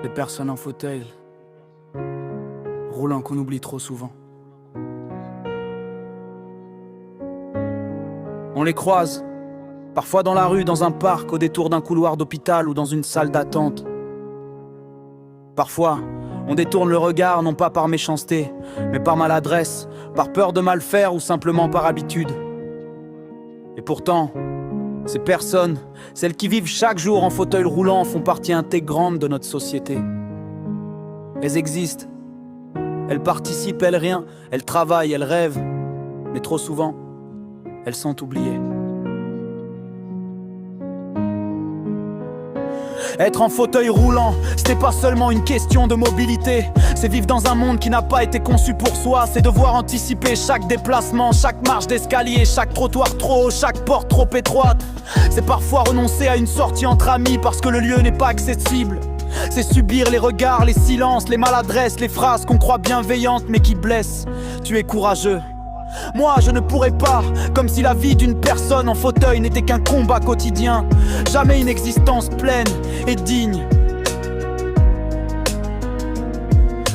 Des personnes en fauteuil roulant qu'on oublie trop souvent. On les croise, parfois dans la rue, dans un parc, au détour d'un couloir d'hôpital ou dans une salle d'attente. Parfois, on détourne le regard non pas par méchanceté, mais par maladresse, par peur de mal faire ou simplement par habitude. Et pourtant, ces personnes, celles qui vivent chaque jour en fauteuil roulant, font partie intégrante de notre société. Elles existent, elles participent, elles travaillent, elles rêvent, mais trop souvent, elles sont oubliées. Être en fauteuil roulant, ce n'est pas seulement une question de mobilité. C'est vivre dans un monde qui n'a pas été conçu pour soi. C'est devoir anticiper chaque déplacement, chaque marche d'escalier, chaque trottoir trop haut, chaque porte trop étroite. C'est parfois renoncer à une sortie entre amis parce que le lieu n'est pas accessible. C'est subir les regards, les silences, les maladresses, les phrases qu'on croit bienveillantes mais qui blessent. Tu es courageux. Moi je ne pourrais pas, comme si la vie d'une personne en fauteuil n'était qu'un combat quotidien. Jamais une existence pleine et digne.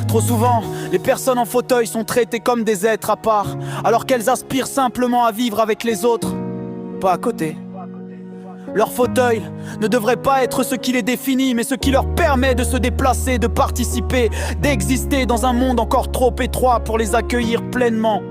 Trop souvent, les personnes en fauteuil sont traitées comme des êtres à part, alors qu'elles aspirent simplement à vivre avec les autres, pas à côté. Leur fauteuil ne devrait pas être ce qui les définit, mais ce qui leur permet de se déplacer, de participer, d'exister dans un monde encore trop étroit pour les accueillir pleinement.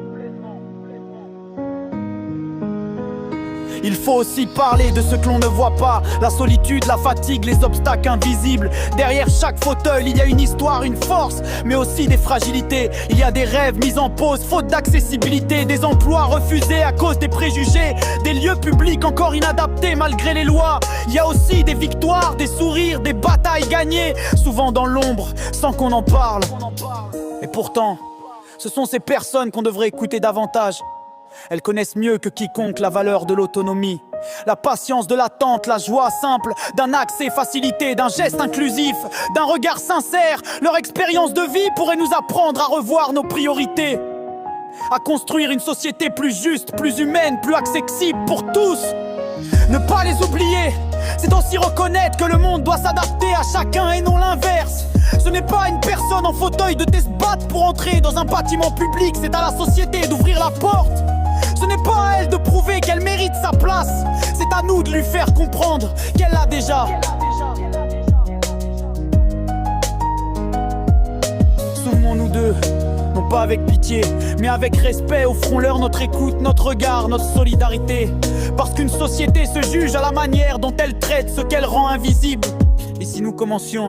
Il faut aussi parler de ce que l'on ne voit pas, la solitude, la fatigue, les obstacles invisibles. Derrière chaque fauteuil, il y a une histoire, une force, mais aussi des fragilités. Il y a des rêves mis en pause, faute d'accessibilité, des emplois refusés à cause des préjugés, des lieux publics encore inadaptés malgré les lois. Il y a aussi des victoires, des sourires, des batailles gagnées, souvent dans l'ombre, sans qu'on en parle. Et pourtant, ce sont ces personnes qu'on devrait écouter davantage. Elles connaissent mieux que quiconque la valeur de l'autonomie, la patience de l'attente, la joie simple d'un accès facilité, d'un geste inclusif, d'un regard sincère. Leur expérience de vie pourrait nous apprendre à revoir nos priorités, à construire une société plus juste, plus humaine, plus accessible pour tous. Ne pas les oublier, c'est aussi reconnaître que le monde doit s'adapter à chacun et non l'inverse. Ce n'est pas à une personne en fauteuil de se battre pour entrer dans un bâtiment public, c'est à la société d'ouvrir la porte. Ce n'est pas à elle de prouver qu'elle mérite sa place, c'est à nous de lui faire comprendre qu'elle l'a déjà. Souvenons-nous d'eux, non pas avec pitié, mais avec respect. Offrons-leur notre écoute, notre regard, notre solidarité. Parce qu'une société se juge à la manière dont elle traite ce qu'elle rend invisible. Et si nous commencions